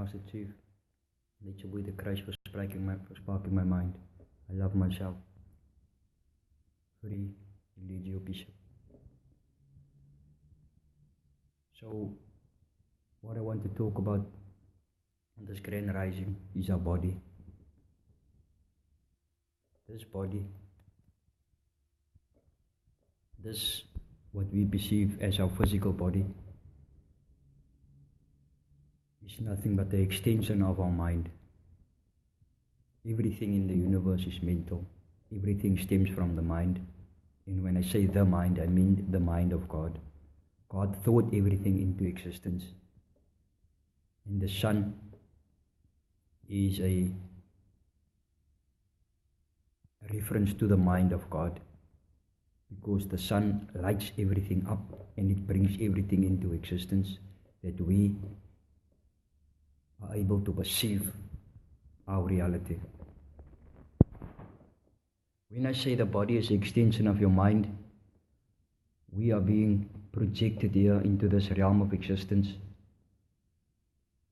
Master Chief. Let your way the Christ for sparking my mind. I love myself. Free, Eligio Bishop. So, what I want to talk about on this grand rising is our body. This body, this what we perceive as our physical body, is nothing but the extension of our mind. Everything in the universe is mental. Everything stems from the mind. And when I say the mind, I mean the mind of God. God thought everything into existence. And the sun is a reference to the mind of God, because the sun lights everything up and it brings everything into existence that we are able to perceive our reality. When I say the body is an extension of your mind, we are being projected here into this realm of existence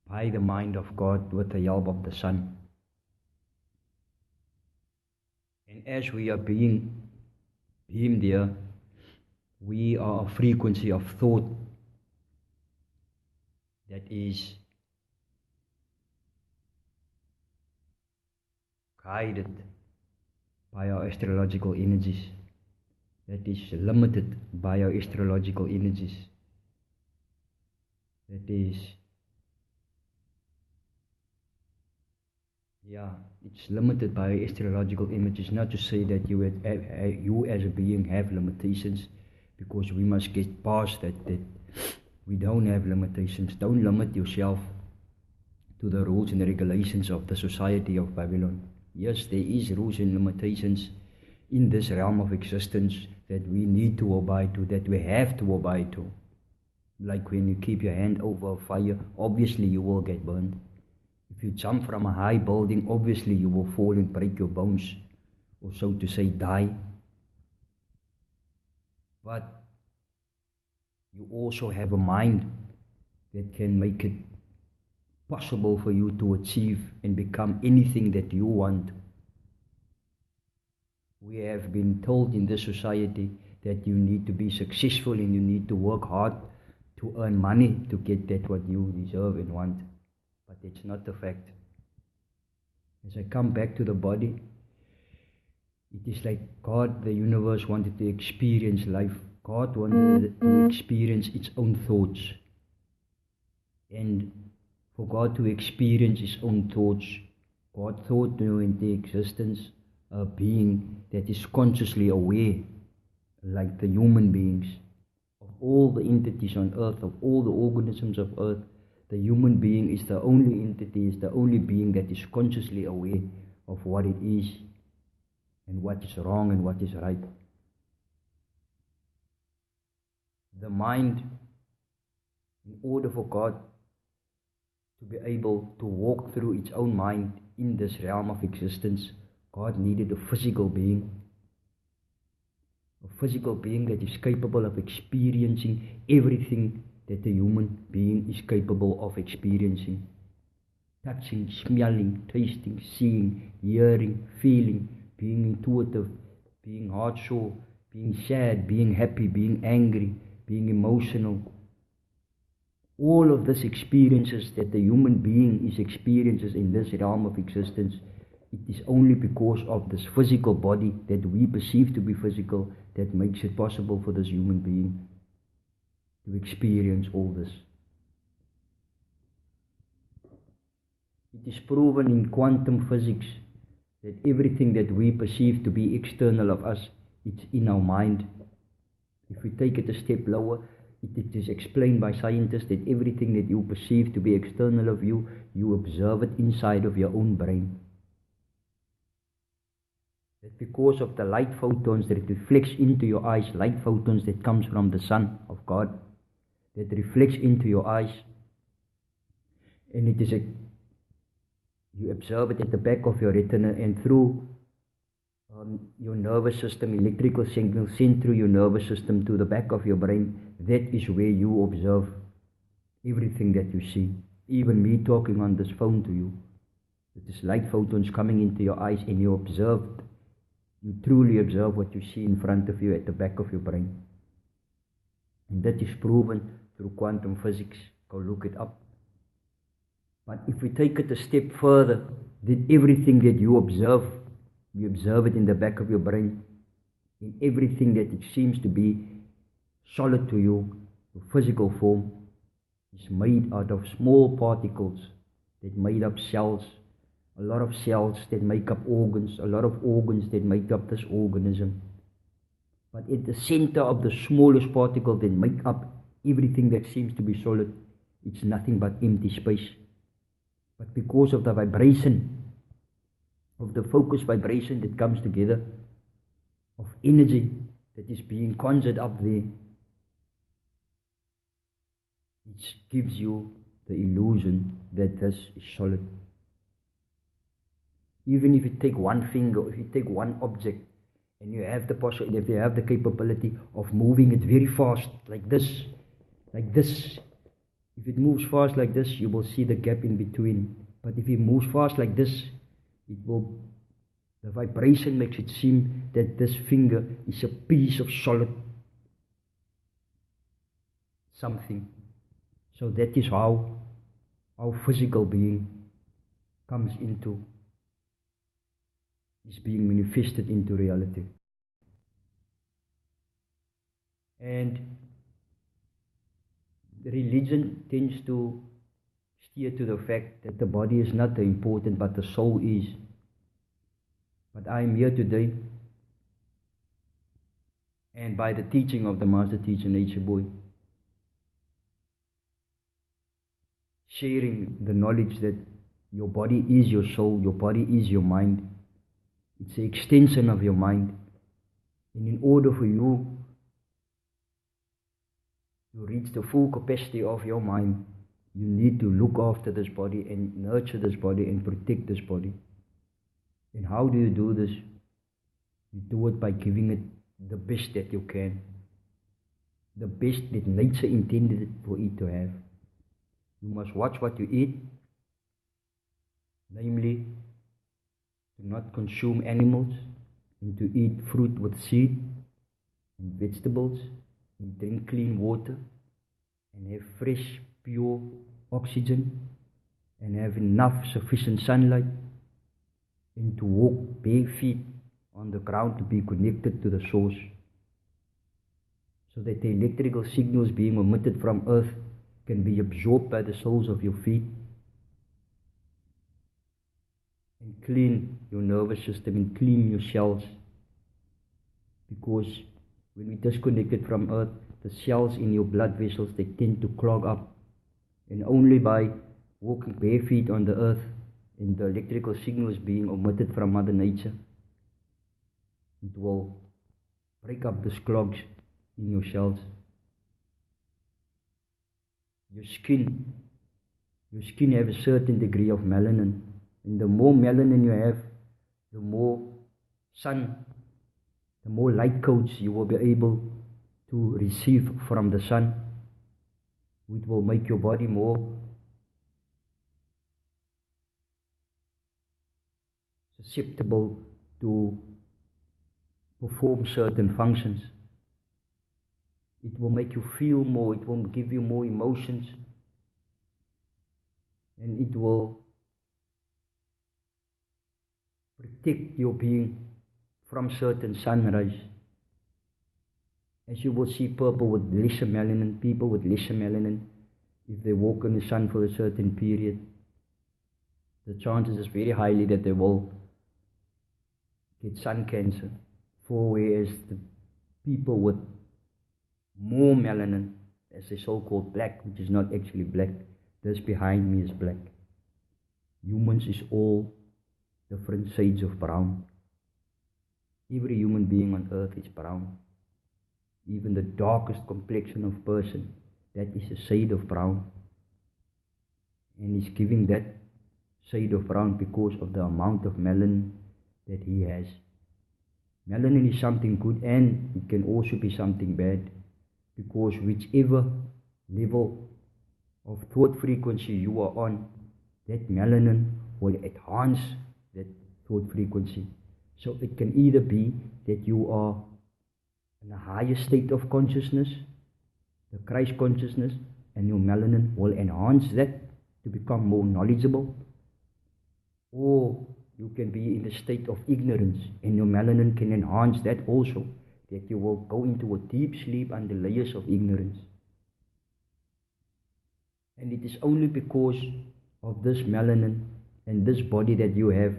by the mind of God with the help of the sun. And as we are being beamed here, we are a frequency of thought that is guided by our astrological energies, that is limited by our astrological energies, that is, it's limited by astrological images. Not to say that you as a being have limitations, because we must get past that we don't have limitations. Don't limit yourself to the rules and regulations of the society of Babylon. Yes, there is rules and limitations in this realm of existence that we need to obey to, that we have to obey to. Like when you keep your hand over a fire, obviously you will get burned. If you jump from a high building, obviously you will fall and break your bones, or so to say, die. But you also have a mind that can make it possible for you to achieve and become anything that you want. We have been told in this society that you need to be successful and you need to work hard to earn money to get that what you deserve and want. But it's not the fact. As I come back to the body, it is like God, the universe, wanted to experience life. God wanted to experience its own thoughts. And for God to experience his own thoughts, God thought into existence a being that is consciously aware, like the human beings. Of all the entities on earth, of all the organisms of earth, the human being is the only entity, is the only being that is consciously aware of what it is and what is wrong and what is right. The mind, in order for God to be able to walk through its own mind in this realm of existence, God needed a physical being. A physical being that is capable of experiencing everything that a human being is capable of experiencing. Touching, smelling, tasting, seeing, hearing, feeling, being intuitive, being heartsore, being sad, being happy, being angry, being emotional. All of these experiences that the human being experiences in this realm of existence, it is only because of this physical body that we perceive to be physical that makes it possible for this human being to experience all this. It is proven in quantum physics that everything that we perceive to be external of us, it's in our mind. If we take it a step lower, it is explained by scientists that everything that you perceive to be external of you, you observe it inside of your own brain. That because of the light photons that reflects into your eyes, light photons that comes from the Son of God, that reflects into your eyes, and it is you observe it at the back of your retina, and through your nervous system, electrical signals sent through your nervous system to the back of your brain, that is where you observe everything that you see. Even me talking on this phone to you, with this light photons coming into your eyes, and you truly observe what you see in front of you at the back of your brain. And that is proven through quantum physics. Go look it up. But if we take it a step further, then everything that you observe it in the back of your brain, in everything that it seems to be solid to you, the physical form, is made out of small particles that made up cells, a lot of cells that make up organs, a lot of organs that make up this organism. But at the center of the smallest particle that make up everything that seems to be solid, it's nothing but empty space. But because of the vibration, of the focus vibration that comes together, of energy that is being conjured up there, it gives you the illusion that this is solid. Even if you take one finger, if you take one object, and you have the possibility, if you have the capability of moving it very fast, like this, if it moves fast like this, you will see the gap in between. But if it moves fast like this, the vibration makes it seem that this finger is a piece of solid something. So that is how our physical being is being manifested into reality. And the religion tends to steer to the fact that the body is not important, but the soul is. But I am here today, and by the teaching of the Master Teacher Nature Boy, sharing the knowledge that your body is your soul, your body is your mind. It's an extension of your mind. And in order for you to reach the full capacity of your mind, you need to look after this body and nurture this body and protect this body. And how do you do this? You do it by giving it the best that you can. The best that nature intended for it to have. You must watch what you eat. Namely, to not consume animals, and to eat fruit with seed, and vegetables, and drink clean water, and have fresh, pure oxygen, and have enough sufficient sunlight, and to walk bare feet on the ground to be connected to the source, so that the electrical signals being emitted from earth can be absorbed by the soles of your feet, and clean your nervous system and clean your cells. Because when we disconnect it from earth, the cells in your blood vessels, they tend to clog up. And only by walking bare feet on the earth and the electrical signals being emitted from Mother Nature, it will break up these clogs in your cells. Your skin has a certain degree of melanin. And the more melanin you have, the more light codes you will be able to receive from the sun, which will make your body more susceptible to perform certain functions. It will make you feel more, it will give you more emotions, and it will protect your being from certain sun rays. As you will see people with lesser melanin, if they walk in the sun for a certain period, the chances is very highly that they will get sun cancer. Whereas the people with more melanin, as the so-called black, which is not actually black, this behind me is black. Humans is all different shades of brown. Every human being on earth is brown. Even the darkest complexion of person, that is a shade of brown. And he's giving that shade of brown because of the amount of melanin that he has. Melanin is something good, and it can also be something bad, because whichever level of thought frequency you are on, that melanin will enhance that thought frequency. So it can either be that you are in a higher state of consciousness, the Christ consciousness, and your melanin will enhance that to become more knowledgeable, or you can be in a state of ignorance and your melanin can enhance that also, that you will go into a deep sleep under layers of ignorance. And it is only because of this melanin and this body that you have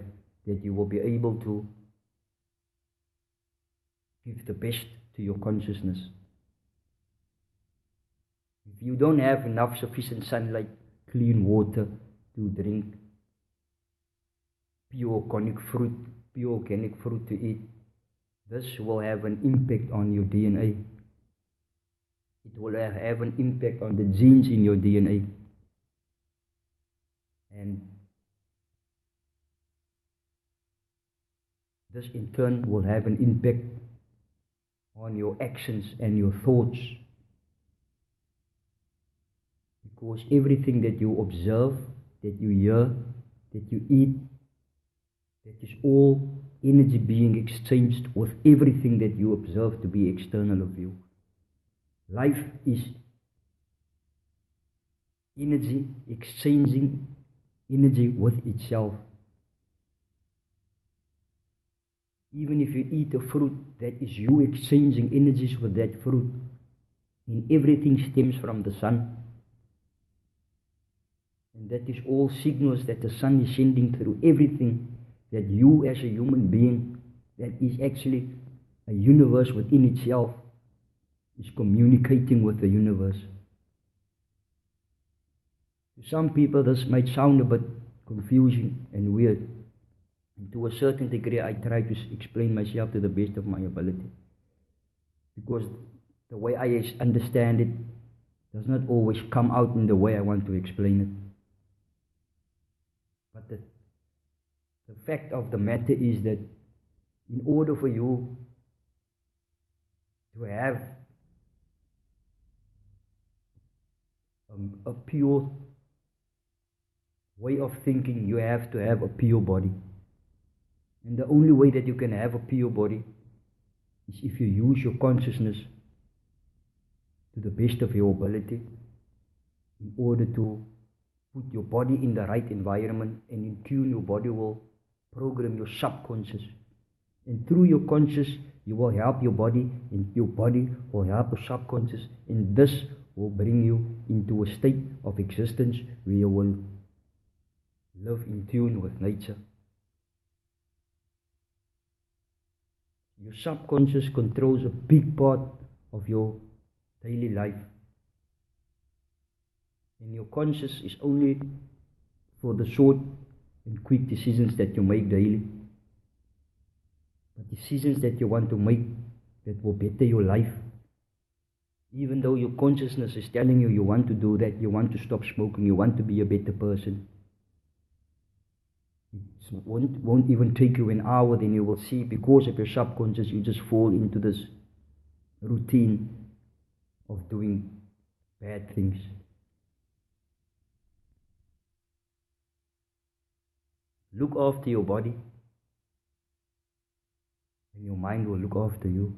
that you will be able to give the best to your consciousness. If you don't have enough sufficient sunlight, clean water to drink, pure organic fruit to eat, this will have an impact on your DNA. It will have an impact on the genes in your DNA. And this in turn will have an impact on your actions and your thoughts. Because everything that you observe, that you hear, that you eat, that is all energy being exchanged with everything that you observe to be external of you. Life is energy exchanging energy with itself. Even if you eat a fruit, that is you exchanging energies with that fruit. And everything stems from the sun. And that is all signals that the sun is sending through everything, that you as a human being, that is actually a universe within itself, is communicating with the universe. To some people this might sound a bit confusing and weird. And to a certain degree I try to explain myself to the best of my ability. Because the way I understand it does not always come out in the way I want to explain it. But the fact of the matter is that in order for you to have a pure way of thinking, you have to have a pure body. And the only way that you can have a pure body is if you use your consciousness to the best of your ability in order to put your body in the right environment, and in tune your body will program your subconscious. And through your conscious, you will help your body, and your body will help your subconscious, and this will bring you into a state of existence where you will live in tune with nature. Your subconscious controls a big part of your daily life. And your conscious is only for the short and quick decisions that you make daily. But decisions that you want to make that will better your life. Even though your consciousness is telling you want to do that, you want to stop smoking, you want to be a better person. It won't even take you an hour, then you will see, because of your subconscious, you just fall into this routine of doing bad things. Look after your body, and your mind will look after you.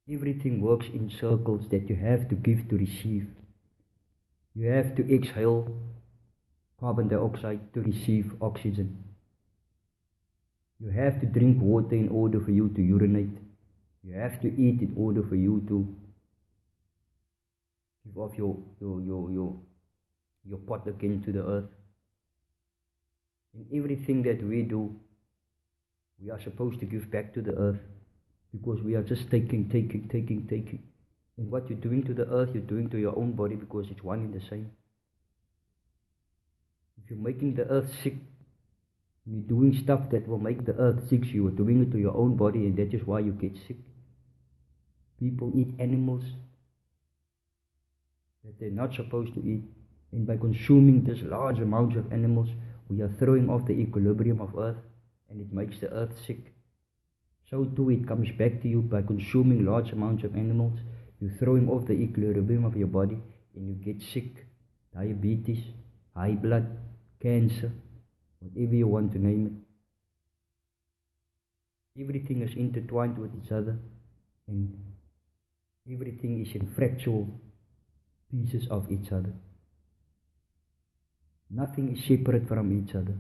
Everything works in circles, that you have to give to receive. You have to exhale carbon dioxide to receive oxygen. You have to drink water in order for you to urinate. You have to eat in order for you to give off your pot again to the earth. In everything that we do, we are supposed to give back to the earth, because we are just taking. And what you're doing to the earth, you're doing to your own body, because it's one and the same. If you're making the earth sick, you're doing stuff that will make the earth sick, you are doing it to your own body, and that is why you get sick. People eat animals that they're not supposed to eat, and by consuming this large amounts of animals, we are throwing off the equilibrium of earth, and it makes the earth sick. So too it comes back to you. By consuming large amounts of animals, you're throwing off the equilibrium of your body, and you get sick, diabetes, high blood, cancer, whatever you want to name it. Everything is intertwined with each other, and everything is in fractal pieces of each other. Nothing is separate from each other.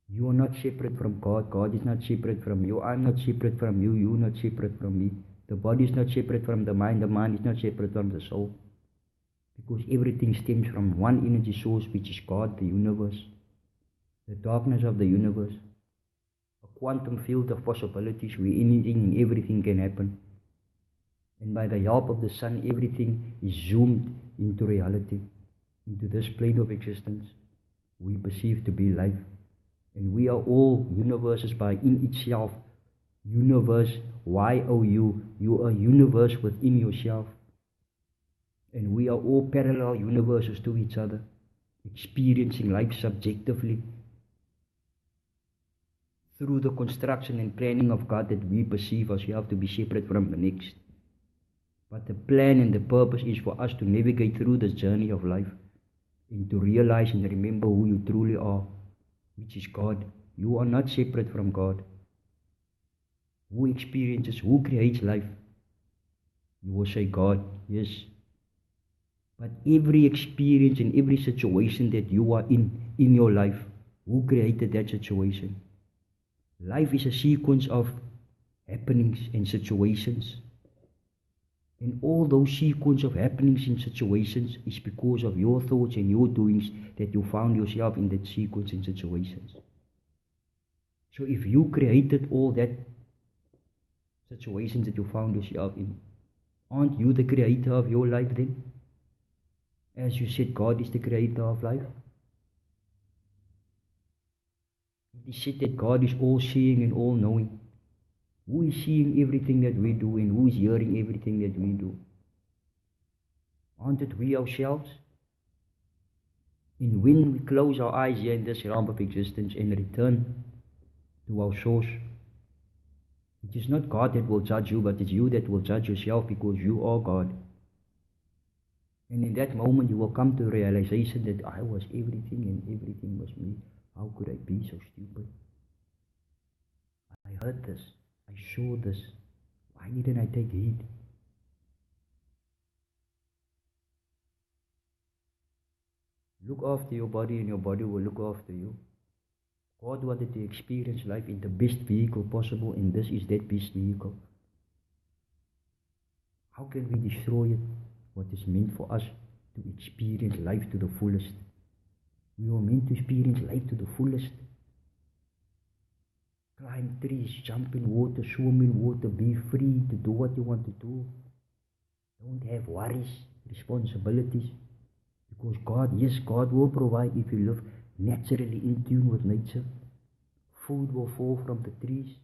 You are not separate from God. God is not separate from you. I'm not separate from you. You're not separate from me. The body is not separate from the mind. The mind is not separate from the soul. Because everything stems from one energy source, which is God, the universe, the darkness of the universe, a quantum field of possibilities where anything and everything can happen. And by the help of the sun, everything is zoomed into reality, into this plane of existence we perceive to be life. And we are all universes by in itself. Universe, Y-O-U. You are a universe within yourself. And we are all parallel universes to each other, experiencing life subjectively through the construction and planning of God that we perceive ourselves to be separate from the next. But the plan and the purpose is for us to navigate through this journey of life and to realize and remember who you truly are, which is God. You are not separate from God. Who experiences, who creates life? You will say God, yes. But every experience and every situation that you are in your life, who created that situation? Life is a sequence of happenings and situations. And all those sequence of happenings and situations is because of your thoughts and your doings that you found yourself in that sequence and situations. So if you created all that situations that you found yourself in, aren't you the creator of your life then? As you said, God is the creator of life. It is said that God is all-seeing and all-knowing. Who is seeing everything that we do and who is hearing everything that we do? Aren't it we ourselves? And when we close our eyes here in this realm of existence and return to our source, it is not God that will judge you, but it's you that will judge yourself, because you are God. And in that moment you will come to the realization that I was everything and everything was me. How could I be so stupid? I heard this. I saw this. Why didn't I take heed? Look after your body and your body will look after you. God wanted to experience life in the best vehicle possible, and this is that best vehicle. How can we destroy it? What is meant for us to experience life to the fullest. We were meant to experience life to the fullest. Climb trees, jump in water, swim in water, be free to do what you want to do. Don't have worries, responsibilities. Because God, yes, God will provide if you live naturally in tune with nature. Food will fall from the trees.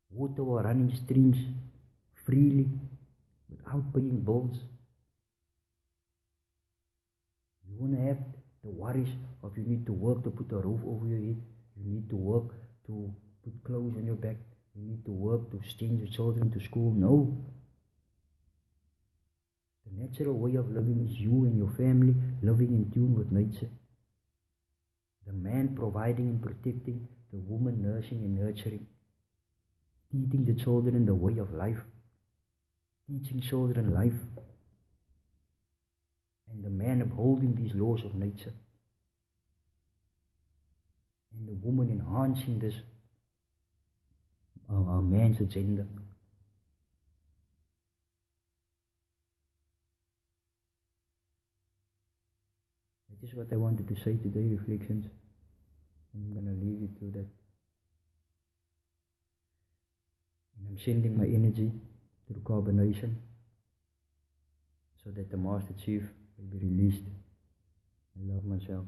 Water will run in streams freely without paying bills. You won't have the worries of you need to work to put a roof over your head. You need to work to put clothes on your back. You need to work to send your children to school. No. The natural way of living is you and your family living in tune with nature. The man providing and protecting, the woman nursing and nurturing, teaching the children the way of life, teaching children life, and the man upholding these laws of nature, and the woman enhancing this man's agenda. That is what I wanted to say today, reflections. I'm going to leave you to that. And I'm sending my energy through carbonation so that the Master Chief will be released. I love myself.